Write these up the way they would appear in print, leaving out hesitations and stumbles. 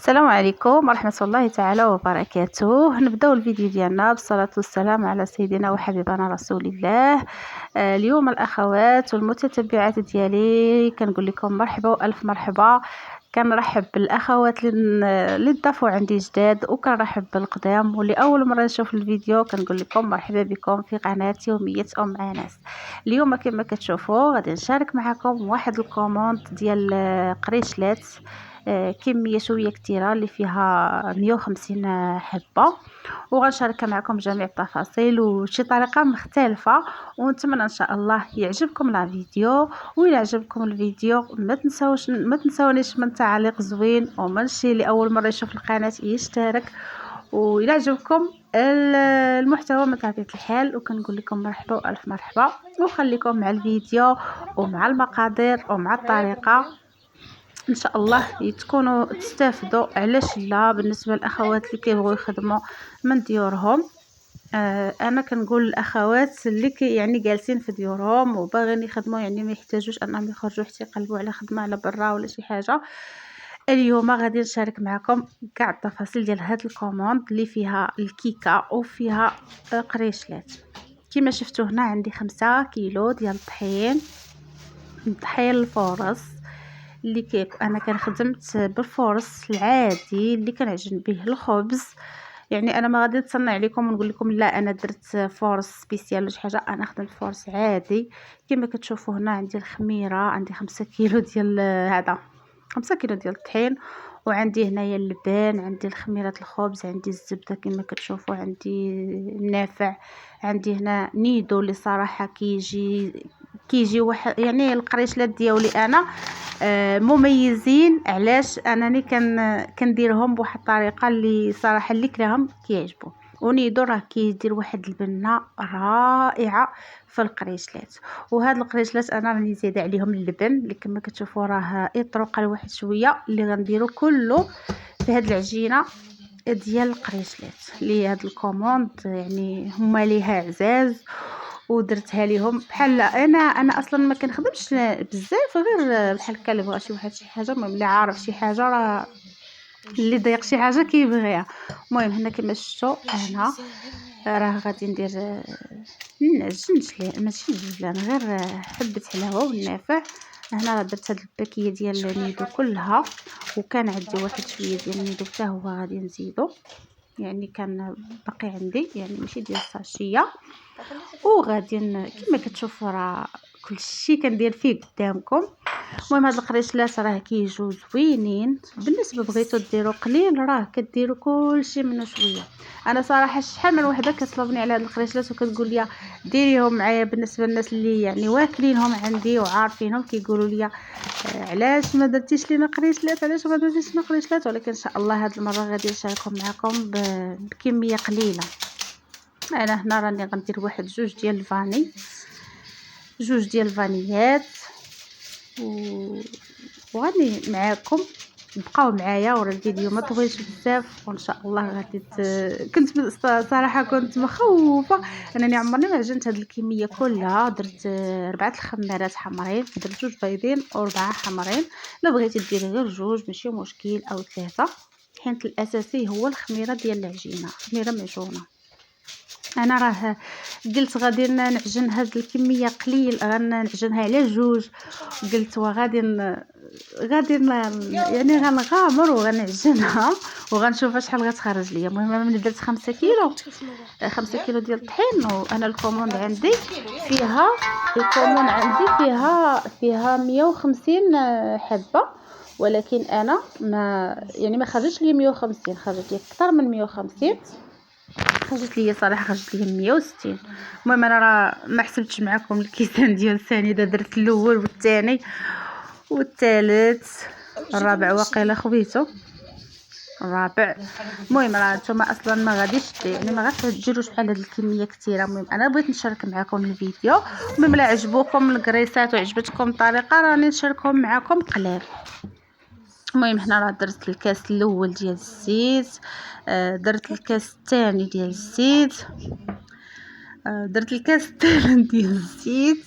السلام عليكم ورحمة الله تعالى وبركاته. نبداو الفيديو ديالنا بالصلاة والسلام على سيدنا وحبيبنا رسول الله. اليوم الأخوات والمتتبعات ديالي كنقول لكم مرحبا وألف مرحبا. كنرحب بالأخوات اللي ضافوا عندي جداد، وكنرحب بالقدام واللي أول مرة نشوف الفيديو كنقول لكم مرحبا بكم في قناتي يومية أم أنس. اليوم كما كتشوفوا غادي نشارك معكم واحد الكوموند ديال قريشلات، كميه شويه كثيره اللي فيها 150 حبه، وغنشارك معكم جميع التفاصيل وشي طريقه مختلفه، ونتمنى ان شاء الله يعجبكم لا فيديو. وإلا عجبكم الفيديو ما تنسونيش من تعليق زوين، ومن شي اللي اول مره يشوف القناه يشترك. وإلا عجبكم المحتوى من طبيعه الحال وكنقول لكم مرحبا والف مرحبا، وخليكم مع الفيديو ومع المقادير ومع الطريقه ان شاء الله تكونوا تستافدوا. علاش لا؟ بالنسبه للاخوات اللي كيبغوا يخدموا من ديورهم، انا كنقول للاخوات اللي يعني جالسين في ديورهم وباغيين يخدموا، يعني ما يحتاجوش انهم يخرجوا حتى يقلبوا على خدمه على برا ولا شي حاجه. اليوم غادي نشارك معكم كاع التفاصيل ديال هاد الكوموند اللي فيها الكيكه وفيها قريشلات. كما شفتوا هنا عندي 5 كيلو ديال الطحين، الفورص اللي انا كنخدمت بالفورص العادي اللي كنعجن به الخبز. يعني انا ما غادي نتصنع عليكم ونقول لكم لا انا درت فورص سبيسيال ولا شي حاجه، انا خدمت فورص عادي. كما كتشوفوا هنا عندي الخميره، عندي 5 كيلو ديال هذا 5 كيلو ديال الطحين، وعندي هنايا اللبان، عندي الخميره الخبز، عندي الزبده كما كتشوفوا، عندي النافع، عندي هنا نيدو اللي صراحه كيجي واحد، يعني القريشلات ديالي انا مميزين. علاش؟ انني كنديرهم بواحد الطريقه اللي صراحه اللي كراهم كيعجبوا. ونيدو راه كيدير واحد البنه رائعه في القريشلات. وهاد القريشلات انا راني زايده عليهم اللبن اللي كما كتشوفوا راه يطرق لواحد شويه، اللي غنديرو كله في هاد العجينه ديال القريشلات اللي هاد الكوموند يعني هما ليها عزاز. ودرتها ليهم بحال انا اصلا ما كنخدمش بزاف، غير بحال هكا اللي بغى شي واحد شي حاجه، المهم اللي عارف شي حاجه راه اللي ضيق شي حاجه كيبغيها. المهم هنا كما شفتوا انا راه غادي ندير نعجنش ليه، ماشي جبلان، غير حبه حلاوه والنافع. هنا درت هاد الباكيه ديال النيدو كلها، وكان عندي واحد شويه ديال النيدو حتى هو غادي نزيدو، يعني كان باقي عندي، يعني ماشي ديال الساشيه. وغادي كما كتشوفوا راه كلشي كندير فيه قدامكم. المهم هاد القريشلات راه كيجيو زوينين. بالنسبه بغيتو ديروا قليل راه كديروا كلشي منه شويه. انا صراحه شحال من وحده كتطلبني على هاد القريشلات وكتقول لي ديريهم معايا. بالنسبه للناس اللي يعني واكلينهم عندي وعارفينهم كيقولوا لي علاش ما درتيش لينا قريشلات، علاش ما درتيش لنا قريشلات. ولكن ان شاء الله هاد المره غادي نشاركهم معكم بكميه قليله. انا هنا راني غندير واحد جوج ديال الفانيات وغادي معاكم بقاو معايا. ورا الفيديو ما طويلش بزاف، وان شاء الله غادي كنت صراحه كنت مخوفه انني عمرني ما عجنت هاد الكميه كلها. درت 4 الخمارات حمرين، درت 2 بيضين و4 حمرين. لو بغيتي ديري غير 2 ماشي مشكل، او 3، حيت الاساسي هو الخميره ديال العجينه، خميره معجونه. انا راه قلت غادي نعجن هاد الكميه قليل، غنعجنها على 2. قلت وغادي يعني غنغامر وغنعجنها وغنشوف شحال غتخرج ليا. المهم ملي درت 5 كيلو 5 كيلو ديال الطحين، وانا الكوموند عندي فيها 150 حبه، ولكن انا ما خرجش لي 150، خرجت لي اكثر من 150، خرجت لي صراحه خرجت لي 160. المهم انا راه ما حسبتش معكم الكيسان ديال الثاني، درت الاول والثاني والثالث الرابع، واقيلا خويتو الرابع. المهم راه نتوما اصلا ما غاديش يعني ما غاتديروش بحال هاد الكميه كثيره. المهم انا بغيت نشارك معكم الفيديو. المهم لا عجبوكم الكريسات وعجبتكم الطريقه راني نشاركهم معكم قليل. المهم هنا راه درت الكاس الاول ديال الزيت، درت الكاس الثاني ديال الزيت، درت الكاس الثالث ديال الزيت.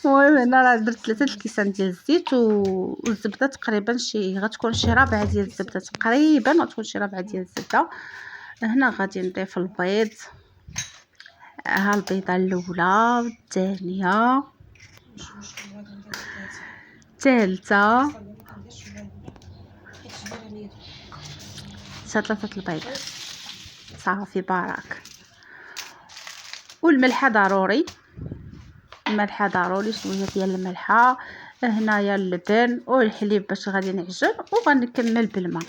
المهم هنا راه درت 3 الكيسان ديال الزيت والزبده تقريبا غتكون شي ربعه ديال الزبده، تقريبا غتكون شي ربعه ديال الزبده. هنا غادي نضيف البيض، ها البيضه الاولى، الثانيه، الثالثه، 3 البيضات صافي بارك. والملحه ضروري، الملحه ضروري، شويه ديال الملحه. هنايا اللبن والحليب باش غادي نعجن، وغنكمل بالماء.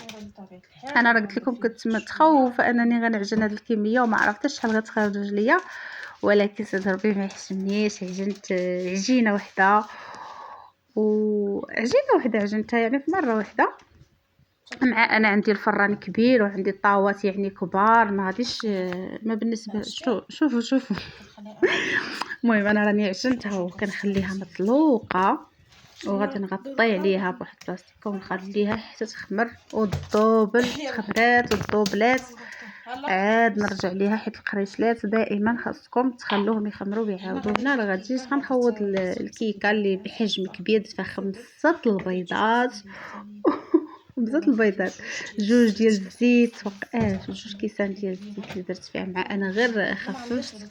انا راه قلت لكم كنت متخوفه انني غنعجن هذه الكميه وما عرفتش شحال غتخرج ليا، ولكن سيدي ربي ما يحسنيش، عجنت عجينه وحده عجنتها يعني في مره واحده. مع انا عندي الفران كبير وعندي الطاوات يعني كبار، ما غاديش ما بالنسبه شوفوا المهم انا راني عجنتها وكنخليها مطلوقه، وغادي نغطي عليها بواحد البلاستيكه ونخليها حتى تخمر وتذوبل. تخمرات وتذوبلات عاد نرجع ليها، حيت القريشلات دائما خاصكم تخلوهم يخمروا ويعاودوا. هنا راه غادي غنخوض الكيكه اللي بحجم كبير، درت فيها 5 البيضات بزاف البيضات، 2 ديال الزيت فوق 2 كيسان ديال الزيت اللي درت فيها. مع انا غير خففت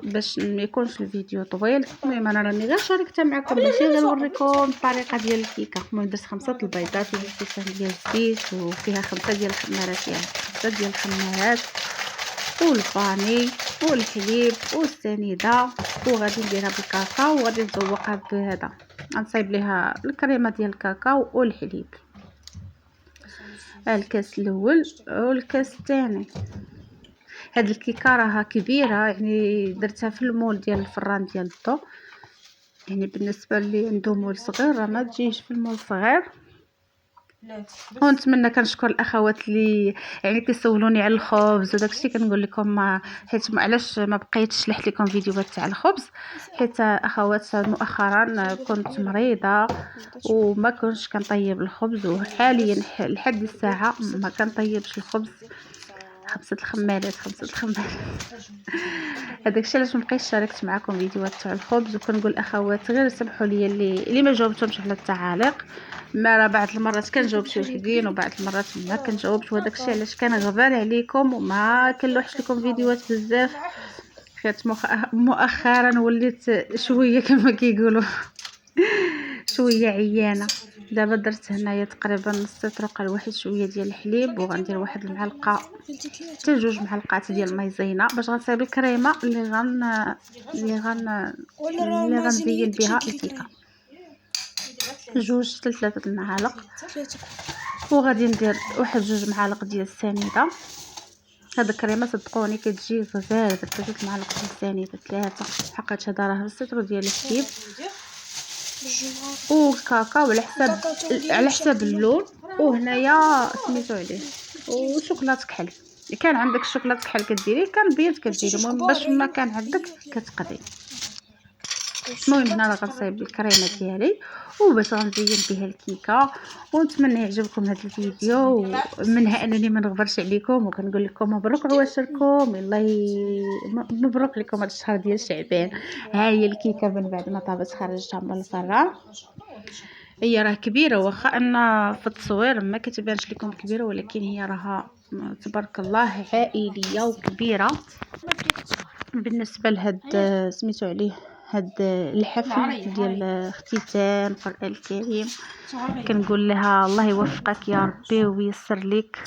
باش ما يكونش الفيديو طويل. المهم انا راني غير شاركتها معكم ماشي غير نوريكم الطريقه ديال الكيكه. المهم درت 5 البيضات و2 كيسان ديال الزيت، وفيها 5 ديال الخمارات، يعني 5 ديال الخمارات، والفاني والحليب والسنيده، وغادي نديرها بالكاكاو وغادي نذوقها بهذا. غنصايب ليها الكريمه ديال الكاكاو والحليب، الكاس الاول والكاس الثاني. هاد الكيكه راها كبيره، يعني درتها في المول ديال الفران ديال الضو، يعني بالنسبه اللي عنده مول صغير راه ما تجيش في المول صغير. ونتمنى كنشكر الاخوات اللي يعني كيسولوني على الخبز وداكشي، كنقول لكم حيت علاش ما بقيتش شلحت لكم فيديوهات تاع الخبز، حيت اخوات مؤخرا كنت مريضه وما كنتش كنطيب الخبز، وحاليا لحد الساعه ما كنطيبش الخبز. 5 الخمارات هذاك الشيء علاش مبقيتش شاركت معكم فيديوهات تاع الخبز. وكنقول اخوات غير سمحوا لي اللي ما جاوبتهمش على التعاليق، ما راه بعض المرات كنجاوب شي وحدين وبعض المرات ما كنجاوبش، وهذاك الشيء علاش كنغبر عليكم وما كنلوحش لكم فيديوهات بزاف. حيت مؤخرا وليت شويه كما كيقولوا شويه عيانه. دابا درت هنايا تقريبا نص طروق الواحد شويه ديال الحليب، وغندير واحد المعلقه حتى 2 معلقات ديال المايزينا باش غنصايب الكريمه اللي غنزين بها الكيكه. 2 حتى 3 المعالق. وغادي ندير واحد 2 معالق ديال السنيده. هاد الكريمه صدقوني كتجي غزاله. درت 3 معالق ديال السنيده، 3 حقيت هذا راه السطر ديال الحليب والكاكاو على حساب اللون. وهنايا سميتو عليه وشوكولاته كحل. كان عندك الشوكولاته كحل كديريه، كان البيض كديري، المهم باش ما كان عندك كتقضي. المهم هنا راه غنصايب الكريمه ديالي وباش غنزين بها الكيكه. ونتمنى يعجبكم هذا الفيديو، ومنها انني ما نغبرش عليكم وكنقول لكم مبروك عواشركم. مبروك لكم هذا الشهر ديال شعبان. ها هي الكيكه من بعد ما طابت خرجتها من الفران. هي راه كبيره، واخا ان في التصوير ما كتبانش لكم كبيره، ولكن هي راها تبارك الله عائليه وكبيره. بالنسبه لهاد سميتو عليه هاد الحفل ديال اختتام القرآن الكريم، كنقول لها الله يوفقك يا ربي ويسر لك.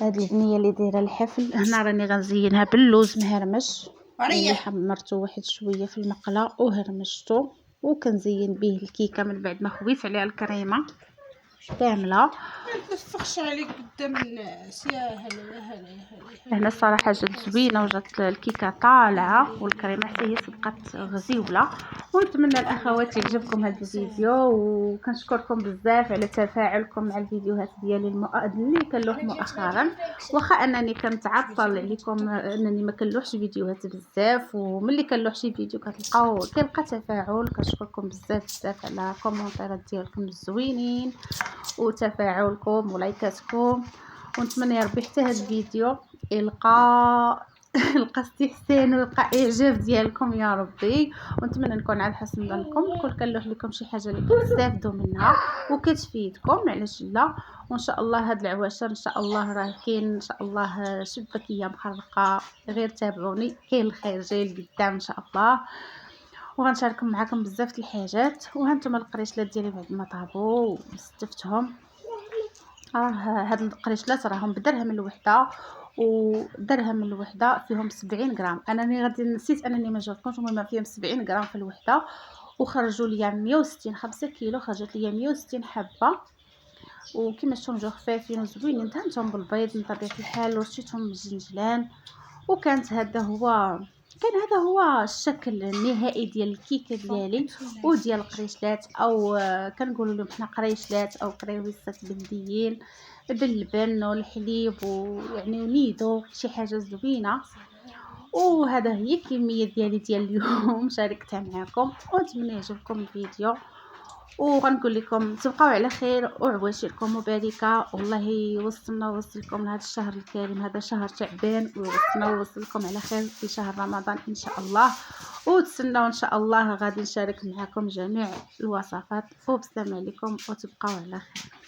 هاد البنيه اللي دايره الحفل، هنا راني غنزينها باللوز مهرمش اللي حمرته واحد شويه في المقله وهرمشته، وكنزين به الكيكه من بعد ما خويت عليها الكريمه كامله. ما تنفخش عليك قدام الناس يا هلا يا هلا يا هلا. هنا الصراحه جات زوينه وجات الكيكه طالعه والكريمه حتى هي صدقات غزيوله. ونتمنى الاخوات يعجبكم هذا الفيديو، وكنشكركم بزاف على تفاعلكم مع الفيديوهات ديالي اللي كنلوح مؤخرا. واخا انني كنتعطل عليكم انني ما كنلوحش فيديوهات بزاف، وملي كنلوح شي فيديو كنلقى تفاعل. كنشكركم بزاف على كومونتيرات ديالكم الزوينين وتفاعلكم ولايكاتكم. ونتمنى يا ربي حتى هذا الفيديو يلقى لقى استحسان ولقى اعجاب ديالكم يا ربي، ونتمنى نكون على حسن ظنكم، نكون كنلوح لكم شي حاجه اللي كتستافدوا منها وكتفيدكم، علاش لا. وان شاء الله هاد العواشر ان شاء الله راه كاين ان شاء الله شبكيه مخرقه، غير تابعوني كاين الخير جاي لقدام ان شاء الله. وغنشارك معكم بزاف د الحاجات. وهانتوما القريشلات ديالي بعد ما طابوا واستفتهم، راه هاد القريشلات راهم بدرهم الوحده، ودرهم الوحده فيهم 70 غرام. انني غادي نسيت انني ما جاوبتكمش، المهم فيهم 70 غرام في الوحده، وخرجوا ليا 160 5 كيلو، خرجت ليا 160 حبه. وكما شفتوا نجاو خفافين وزوينين، دهنتهم بالبيض من طبيعه الحال ورشيتهم بالجنجلان. وكانت هذا هو الشكل النهائي ديال الكيكه ديالي وديال القريشلات، او كنقولوا لهم حنا قريشلات او قريويصات بلديين باللبن والحليب ويعني ونيدو شي حاجه زوينه. وهذا هي الكميه ديالي ديال اليوم شاركتها معكم، ونتمنى يعجبكم الفيديو. وغنقول لكم تبقاو على خير وعواشركم مباركه، والله يوصلنا ويوصلكم لهذا الشهر الكريم، هذا شهر تعبان، ويوصلنا ويوصلكم على خير في شهر رمضان ان شاء الله. وتسناو ان شاء الله غادي نشارك معكم جميع الوصفات. وبسلام عليكم وتبقاو على خير.